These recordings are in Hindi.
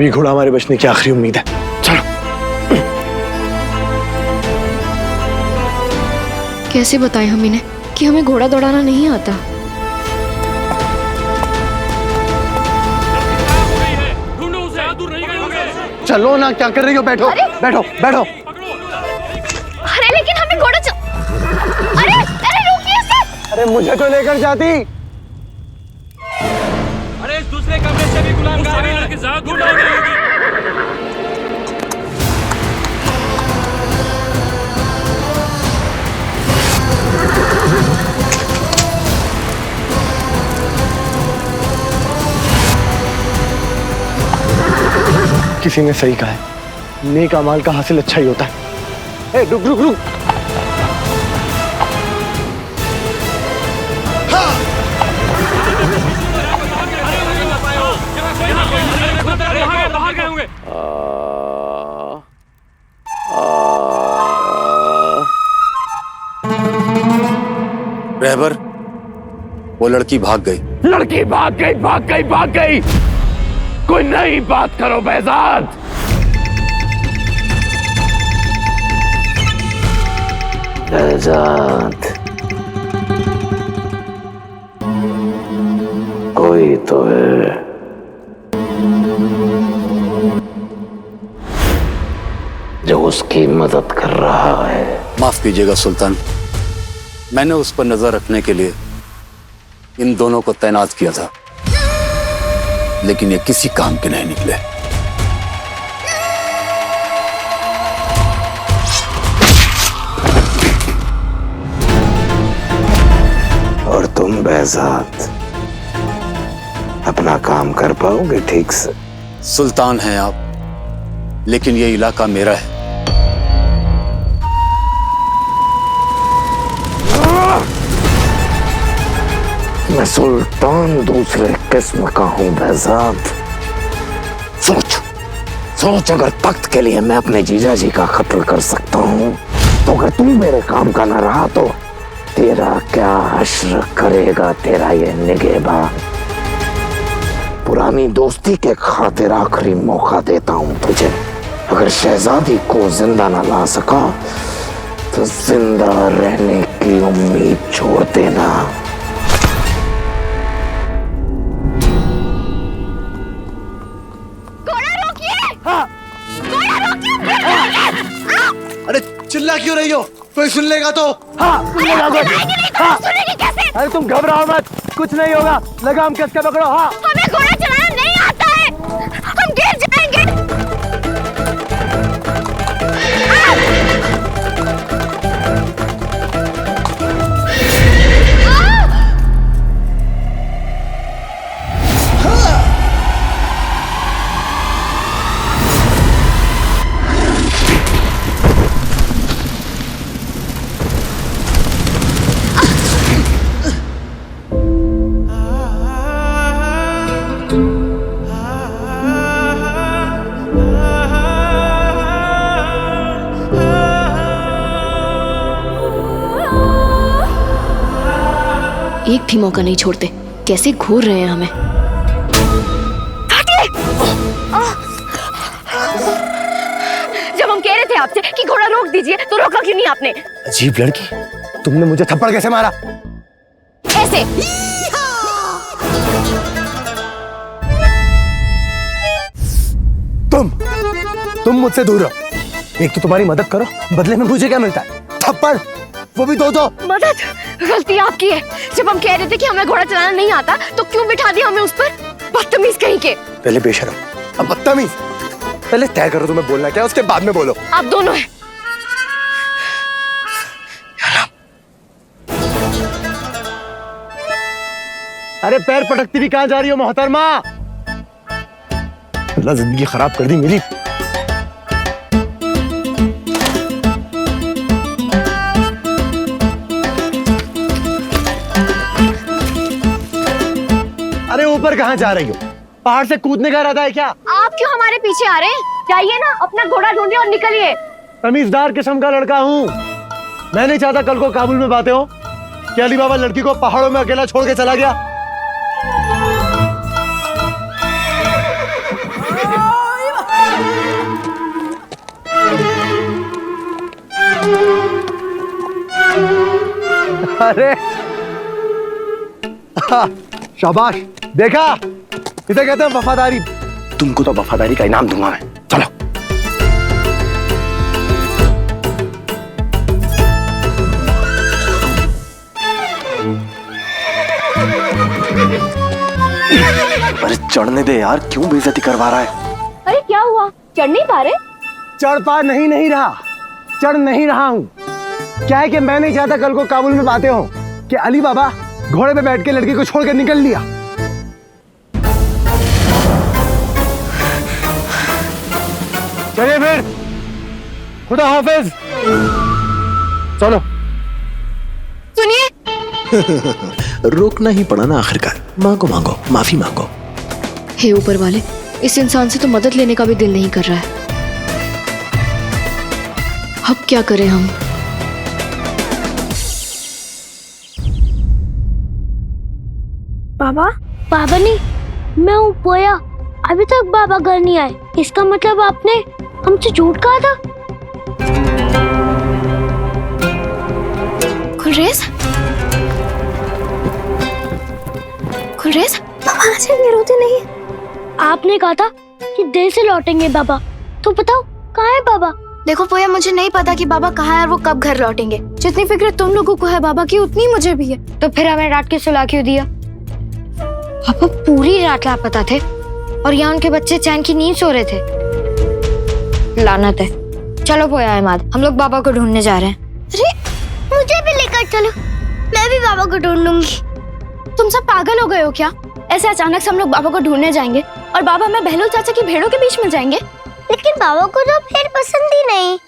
अभी घोड़ा हमारे बचने की आखिरी उम्मीद है। चलो। कैसे बताएं हम इन्हें कि हमें घोड़ा दौड़ाना नहीं आता? चलो ना, क्या कर रही हो? बैठो बैठो बैठो। अरे लेकिन हमें घोड़ा अरे अरे रुकिए सर। अरे मुझे तो लेकर जाती। अरे इस दूसरे कमरे से भी गुलाम गायब है। लड़की ज्यादा दूर नहीं होगी। किसी ने सही कहा है, नेक अमाल का हासिल अच्छा ही होता है। ए, रुक रुक रुक। बाहर गए होंगे। रहबर, वो लड़की भाग गई। लड़की भाग गई, भाग गई, भाग गई। कोई नई बात करो बेजाद। बेजाद, कोई तो है। जो उसकी मदद कर रहा है। माफ कीजिएगा सुल्तान, मैंने उस पर नजर रखने के लिए इन दोनों को तैनात किया था, लेकिन ये किसी काम के नहीं निकले। और तुम बेजाद अपना काम कर पाओगे ठीक से? सुल्तान हैं आप, लेकिन ये इलाका मेरा है। मैं सुल्तान दूसरे किस्म का हूं बेजाद। सोच सोच, अगर तख्त के लिए मैं अपने जीजा जी का कत्ल कर सकता हूं, तो अगर तू मेरे काम का न रहा तो तेरा क्या हश्र करेगा तेरा ये निगहबान। पुरानी दोस्ती के खातिर आखिरी मौका देता हूं तुझे। अगर शहजादी को जिंदा न ला सका तो जिंदा रहने की उम्मीद छोड़ देना। अरे चिल्ला क्यों रही हो? कोई सुन लेगा तो? हाँ, सुनेगा कोई। हाँ, सुनेगी कैसे? अरे तुम घबराओ मत, कुछ नहीं होगा। लगाम कस के पकड़ो। हाँ, हमें घोड़ा चलाना नहीं आता है, हम गिर जाएंगे। एक भी मौका नहीं छोड़ते, कैसे घूर रहे हैं हमें। जब हम कह रहे थे आपसे कि घोड़ा रोक दीजिए तो रोका क्यों नहीं आपने? अजीब लड़की, तुमने मुझे थप्पड़ कैसे मारा? ऐसे। तुम मुझसे दूर रहो। एक तो तुम्हारी मदद करो, बदले में मुझे क्या मिलता है? थप्पड़, वो भी दो। मदद? गलती आपकी है। जब हम कह रहे थे कि हमें घोड़ा चलाना नहीं आता तो क्यों बिठा दिया हमें उस पर? बदतमीज कहीं के। पहले बेशरम, अब बदतमीज। पहले तय करो तुम्हें बोलना क्या, उसके बाद में बोलो। आप दोनों हैं। अरे पैर पटकती भी कहां जा रही हो मोहतरमा? अल्लाह जिंदगी खराब कर दी मेरी। अरे ऊपर कहां जा रही हो? पहाड़ से कूदने का इरादा है क्या? आप क्यों हमारे पीछे आ रहे हैं? जाइए ना, अपना घोड़ा ढूंढिए और निकलिए। तमीजदार किस्म का लड़का हूं मैं, नहीं चाहता कल को काबुल में बातें हो कि अली बाबा लड़की को पहाड़ों में अकेला छोड़ के चला गया। अरे शाबाश, देखा, इसे कहते हैं वफादारी। तुमको तो वफादारी का इनाम दूंगा मैं। चलो। अरे चढ़ने दे यार, क्यों बेइज्जती करवा रहा है? अरे क्या हुआ, चढ़ नहीं पा रहे? चढ़ पा नहीं रहा, चढ़ नहीं रहा हूँ। क्या है कि मैं नहीं चाहता कल को काबुल में बातें हो कि अली बाबा घोड़े पे बैठ के लड़की को छोड़ के निकल लिया। चलिए फिर, खुदा हाफिज। चलो। सुनिए, रोकना ही पड़ा ना आखिरकार। मांगो मांगो, माफी मांगो। हे ऊपर वाले, इस इंसान से तो मदद लेने का भी दिल नहीं कर रहा है। अब क्या करें हम? बाबा? बाबा नहीं, मैं हूँ पोया। अभी तक बाबा घर नहीं आए, इसका मतलब आपने हमसे झूठ कहा था। खुलरेज? खुलरेज? बाबा ऐसे नहीं रोते नहीं। आपने कहा था कि देर से लौटेंगे बाबा, तो बताओ कहाँ है बाबा? देखो पोया, मुझे नहीं पता कि बाबा कहाँ है और वो कब घर लौटेंगे। जितनी फिक्र तुम लोगों को है बाबा की, उतनी मुझे भी है। तो फिर हमें रात के सुला क्यों दिया? पापा पूरी रात लापता थे और यहाँ उनके बच्चे चैन की नींद सो रहे थे। लानत है। चलो पोया अहमद, हम लोग बाबा को ढूंढने जा रहे हैं। अरे मुझे भी लेकर चलो, मैं भी बाबा को ढूंढूंगी। तुम सब पागल हो गए हो क्या? ऐसे अचानक से हम लोग बाबा को ढूंढने जाएंगे और बाबा में बहलूल चाचा की भेड़ों के बीच में जाएंगे? लेकिन बाबा को तो भेड़ पसंद ही नहीं।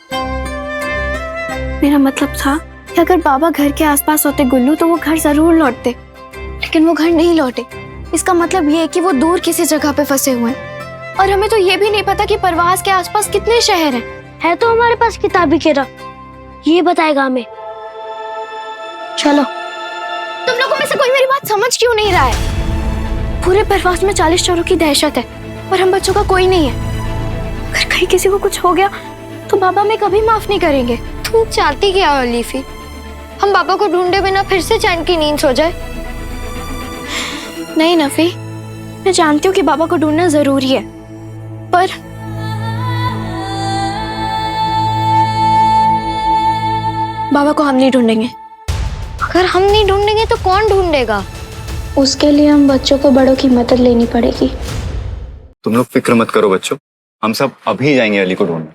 मेरा मतलब था कि अगर बाबा घर के आसपास होते गुल्लू, तो वो घर जरूर लौटते, लेकिन वो घर नहीं लौटे। इसका मतलब ये है कि वो दूर किसी जगह पे फंसे हुए हैं और हमें तो ये भी नहीं पता कि परवास के आसपास कितने शहर हैं। है तो हमारे पास किताबी केरा, ये बताएगा हमें। चलो। तुम लोगों में से कोई मेरी बात समझ क्यों नहीं रहा है? पूरे परवास में 40 चोरों की दहशत है और हम बच्चों का कोई नहीं है। अगर कहीं किसी को कुछ हो गया तो बाबा हमें कभी माफ नहीं करेंगे। तुम चाहती क्या हो लीफी? हम बाबा को ढूंढे बिना फिर से चैन की नींद सो जाए? नहीं नफी, मैं जानती हूँ कि बाबा को ढूंढना जरूरी है, पर बाबा को हम नहीं ढूंढेंगे। अगर हम नहीं ढूंढेंगे तो कौन ढूंढेगा? उसके लिए हम बच्चों को बड़ों की मदद लेनी पड़ेगी। तुम लोग फिक्र मत करो बच्चों, हम सब अभी जाएंगे अली को ढूंढने,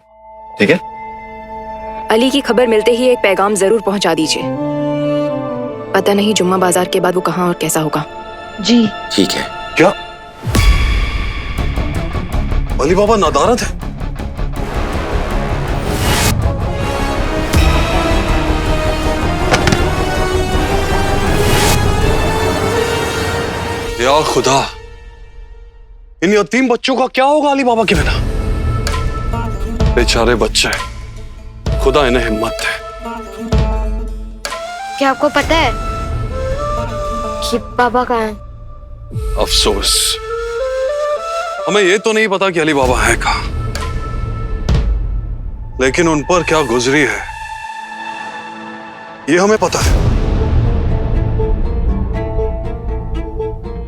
ठीक है? अली की खबर मिलते ही एक पैगाम जरूर पहुंचा दीजिए। पता नहीं जुम्मा बाजार के बाद वो कहाँ और कैसा होगा। जी ठीक है। क्या अली बाबा नदारत है? या खुदा, इन यतीम बच्चों का क्या होगा अली बाबा के बिना? बेचारे बच्चे, खुदा इन्हें हिम्मत दे। क्या आपको पता है कि बाबा कहाँ है? अफसोस, हमें ये तो नहीं पता कि अली बाबा है कहाँ, लेकिन उन पर क्या गुजरी है ये हमें पता है।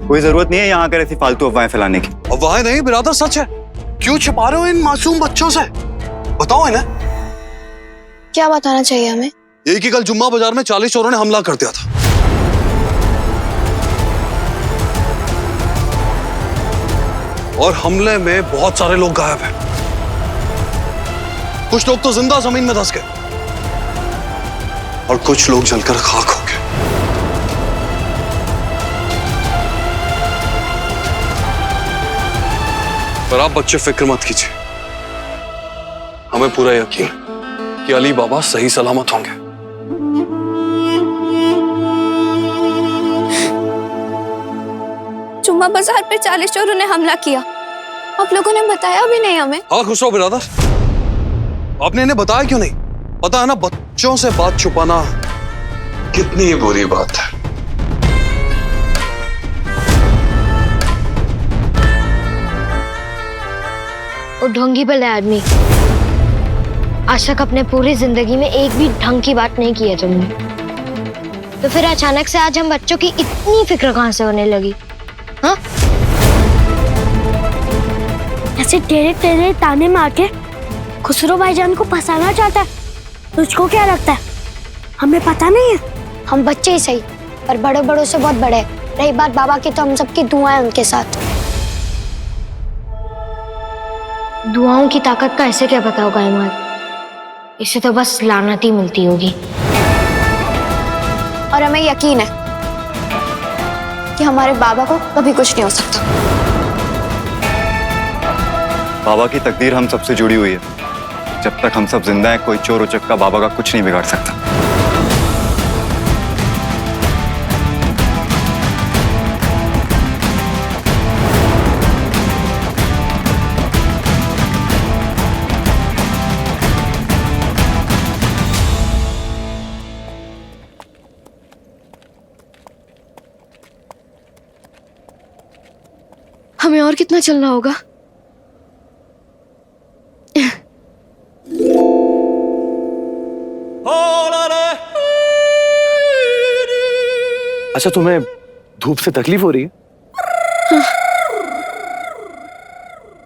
कोई जरूरत नहीं है यहाँ आकर ऐसी फालतू अफवाहें फैलाने की। अफवाहें नहीं बिरादर, सच है। क्यों छिपा रहे हो इन मासूम बच्चों से? बताओ इन्हें। क्या बताना चाहिए हमें? यही कि कल जुम्मा बाजार में 40 चोरों ने हमला कर दिया था। और हमले में बहुत सारे लोग गायब हैं। कुछ लोग तो जिंदा जमीन में धंस गए और कुछ लोग जलकर खाक हो गए। पर आप बच्चे फिक्र मत कीजिए, हमें पूरा यकीन है कि अली बाबा सही सलामत होंगे। जुम्मा बाजार पे 40 चोरों ने हमला किया, आप लोगों ने बताया भी नहीं हमें। हाँ खुश रहो बिरादर, आपने इन्हें बताया क्यों नहीं? पता है ना बच्चों से बात छुपाना कितनी बुरी बात है। वो ढोंगी भले आदमी, आज तक अपने पूरी जिंदगी में एक भी ढंग की बात नहीं की है तुमने। तो फिर अचानक से आज हम बच्चों की इतनी फिक्र कहाँ से होने लगी? हाँ? ऐसे टेढ़े टेढ़े ताने मार के खुसरो भाईजान को फंसाना चाहता है। तुझको क्या लगता है हमें पता नहीं है? हम बच्चे ही सही, पर बड़े बड़ों से बहुत बड़े हैं। रही बात बाबा की, तो हम सबकी दुआएं उनके साथ। दुआओं की ताकत का ऐसे क्या पता होगा इमाद? इसे तो बस लानत ही मिलती होगी। और हमें यकीन है कि हमारे बाबा को कभी कुछ नहीं हो सकता। बाबा की तकदीर हम सबसे जुड़ी हुई है। जब तक हम सब जिंदा हैं, कोई चोर उचक्का बाबा का कुछ नहीं बिगाड़ सकता। हमें और कितना चलना होगा? अच्छा, तुम्हें धूप से तकलीफ हो रही है?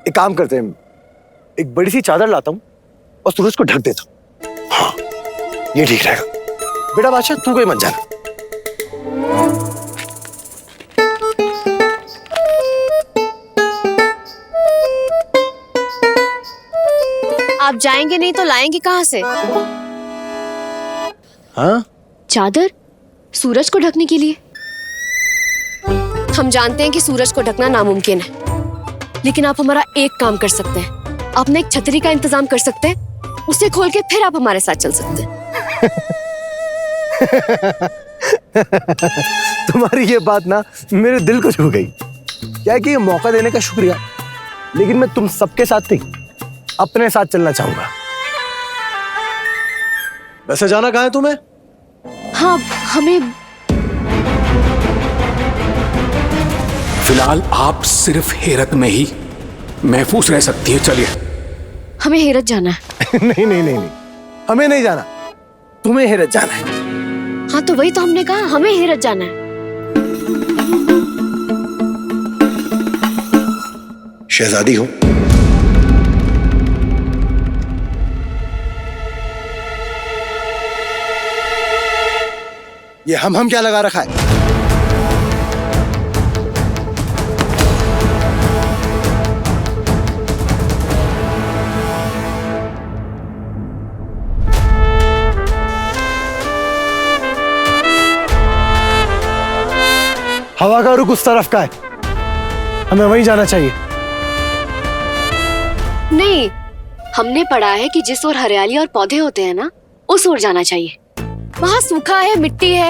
एक काम करते हैं, एक बड़ी सी चादर लाता हूं और सूरज को ढक देता हूं। हाँ, ये ठीक रहेगा। बेटा बादशाह, तू कोई मत जाना। आप जाएंगे नहीं तो लाएंगे कहाँ से? हाँ? चादर सूरज को ढकने के लिए? हम जानते हैं कि सूरज को ढकना नामुमकिन है, लेकिन आप हमारा एक काम कर सकते हैं। आप ना एक छतरी का इंतजाम कर सकते हैं, उसे खोल के फिर आप हमारे साथ चल सकते हैं। तुम्हारी ये बात ना मेरे दिल को छू गई। क्या कि ये मौका देने का शुक्रिया, लेकिन मैं तुम सबके साथ नहीं, अपने साथ चलना चाहूंगा। वैसे जाना कहाँ है तुम्हें? हाँ, हमें फिलहाल आप सिर्फ हेरत में ही महफूज रह सकती है। चलिए। हमें हेरत जाना है। नहीं नहीं नहीं नहीं, हमें नहीं जाना, तुम्हें हेरत जाना है। हाँ, तो वही तो हमने कहा, हमें हेरत जाना है। शहजादी हो, ये हम क्या लगा रखा है? हवा का रुख उस तरफ का है, हमें वहीं जाना चाहिए। नहीं, हमने पढ़ा है कि जिस ओर हरियाली और पौधे होते हैं ना, उस ओर जाना चाहिए। वहाँ सूखा है, मिट्टी है,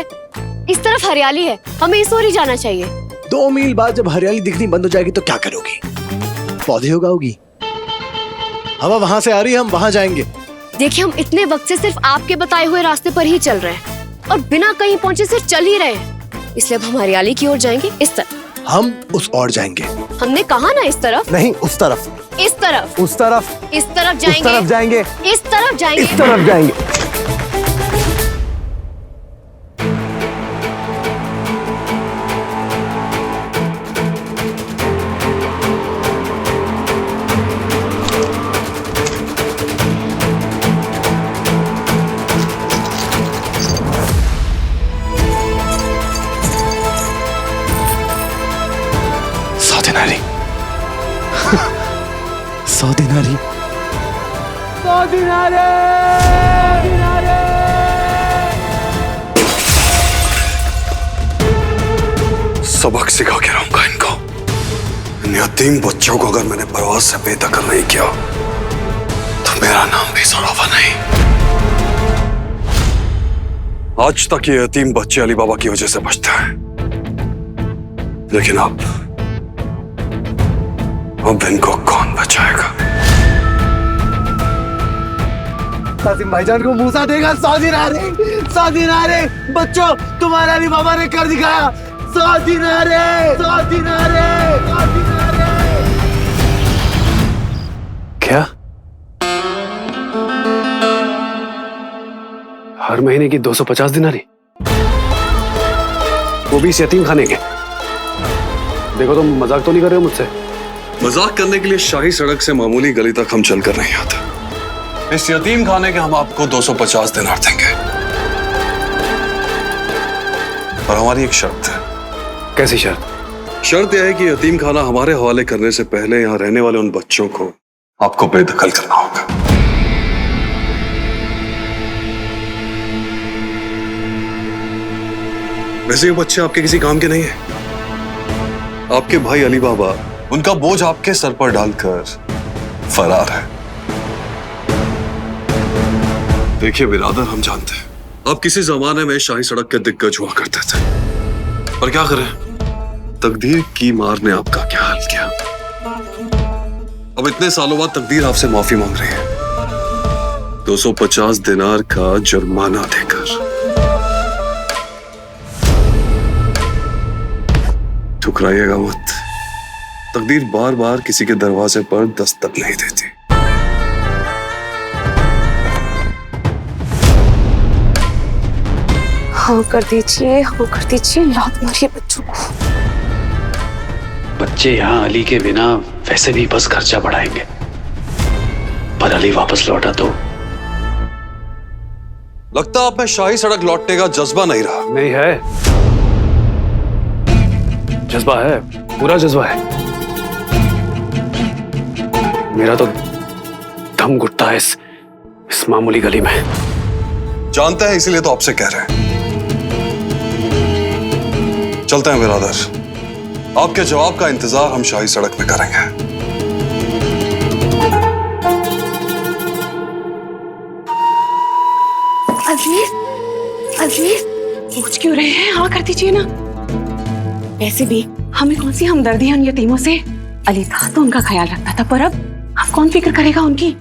इस तरफ हरियाली है, हमें इस ओर ही जाना चाहिए। 2 मील बाद जब हरियाली दिखनी बंद हो जाएगी तो क्या करोगी? पौधे उगाओगी। हवा वहां से आ रही है, हम वहां जाएंगे। देखिए, हम इतने वक्त से सिर्फ आपके बताए हुए रास्ते पर ही चल रहे हैं और बिना कहीं पहुंचे सिर्फ चल ही रहे हैं। इसलिए अब हम हरियाली की ओर जाएंगे, इस तरफ। हम उस ओर जाएंगे। हमने कहा ना इस तरफ। नहीं, उस तरफ। इस तरफ। उस तरफ। इस तरफ जाएंगे। उस तरफ जाएंगे। इस तरफ जाएंगे। इस तरफ जाएंगे। दिनारी 100 दिनारे। सबक सिखा के रहूंगा इनको। इन यतीम बच्चों को अगर मैंने परवाह से बेदखल नहीं किया तो मेरा नाम भी सौरवा नहीं। आज तक ये यतीम बच्चे अली बाबा की वजह से बचते हैं, लेकिन अब इनको कौन बचाएगा? कासिम भाईजान को मूसा देगा 100 दिनारे। 100 दिनारे बच्चों, तुम्हारा अली बाबा ने कर दिखाया। 100 दिनारे। 100 दिनारे। 100 दिनारे। क्या? हर महीने की 250 दिनारी? वो भी इस यतीम खाने के। देखो तुम मजाक तो नहीं कर रहे हो मुझसे? मजाक करने के लिए शाही सड़क से मामूली गली तक हम चलकर नहीं आते। इस यतीम खाने के हम आपको 250 दिनार देंगे, और हमारी एक शर्त है। कैसी शर्त? शर्त यह है कि यतीम खाना हमारे हवाले करने से पहले यहाँ रहने वाले उन बच्चों को आपको बेदखल करना होगा। वैसे ये बच्चे आपके किसी काम के नहीं हैं। आपके भाई अली बाबा उनका बोझ आपके सर पर डालकर फरार है। देखिए बिरादर, हम जानते हैं आप किसी जमाने में शाही सड़क के दिग्गज हुआ करते थे, पर क्या करें, तकदीर की मार ने आपका क्या हाल किया। अब इतने सालों बाद तकदीर आपसे माफी मांग रही है, 250 दिनार का जुर्माना देकर। ठुकराइएगा मत, तकदीर बार बार किसी के दरवाजे पर दस्तक नहीं देती। हाँ कर दीजिए, हाँ कर दीजिए, लात मारिए बच्चों को। बच्चे यहाँ अली के बिना वैसे भी बस खर्चा बढ़ाएंगे, पर अली वापस लौटा तो लगता आप में शाही सड़क लौटने का जज्बा नहीं रहा। नहीं है, जज्बा है, पूरा जज्बा है। मेरा तो दम घुटता है इस मामूली गली में। जानते हैं, इसीलिए तो आपसे कह रहे हैं। चलते हैं बिरादर, आपके जवाब का इंतजार हम शाही सड़क में करेंगे। अजीज, अजीज, पूछ क्यों रहे हैं? हाँ कर दीजिए ना। वैसे भी हमें कौन सी हमदर्दी है उन यतीमों से? अली था तो उनका ख्याल रखता था, पर अब कौन फिक्र करेगा उनकी?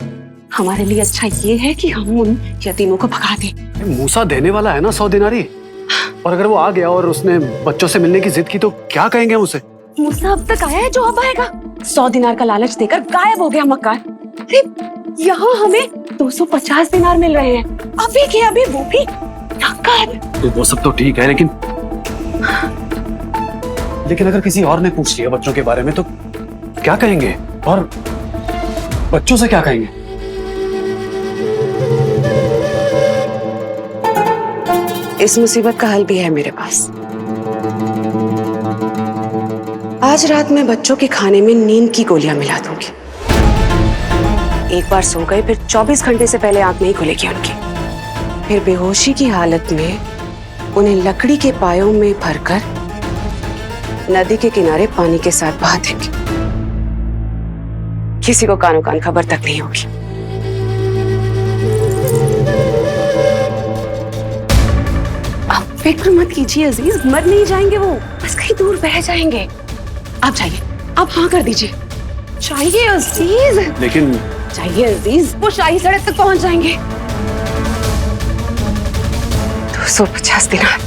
हमारे लिए अच्छा ये है कि हम उन यतीमों को भगा दें। मूसा देने वाला है ना 100 दिनारी, और अगर वो आ गया और उसने बच्चों से मिलने की जिद की तो क्या कहेंगे उसे? मूसा अब तक आया है जो अब आएगा? 100 दिनार का लालच देकर गायब हो गया मक्कार। अरे यहाँ हमें 250 दिनार मिल रहे हैं, अभी के अभी वो भी नकद। तो वो सब तो ठीक है, लेकिन अगर किसी और ने पूछ लिया बच्चों के बारे में तो क्या कहेंगे? और बच्चों से क्या कहेंगे? इस मुसीबत का हल भी है मेरे पास। आज रात में बच्चों के खाने में नींद की गोलियां मिला दूंगी। एक बार सो गए फिर 24 घंटे से पहले आंख नहीं खुलेगी उनकी। फिर बेहोशी की हालत में उन्हें लकड़ी के पायों में भरकर नदी के किनारे पानी के साथ बहा देंगे। किसी को कानो कान खबर तक नहीं होगी। आप फिक्र मत कीजिए अजीज, मर नहीं जाएंगे वो, बस कहीं दूर बह जाएंगे। आप जाइए, आप हाँ कर दीजिए। चाहिए अजीज, लेकिन चाहिए अजीज, वो शाही सड़क तक पहुंच जाएंगे। 250 दिनार।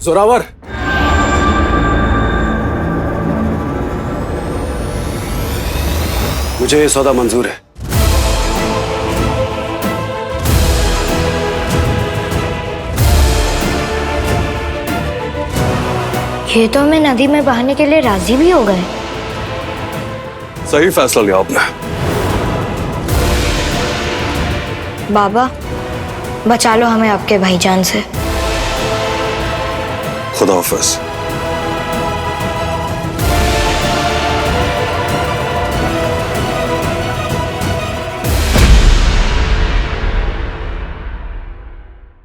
जोरावर, मुझे ये सौदा मंजूर है। ये तो हमें नदी में बहाने के लिए राजी भी हो गए। सही फैसला लिया आपने। बाबा, बचा लो हमें आपके भाईजान से। खुदा हाफिज।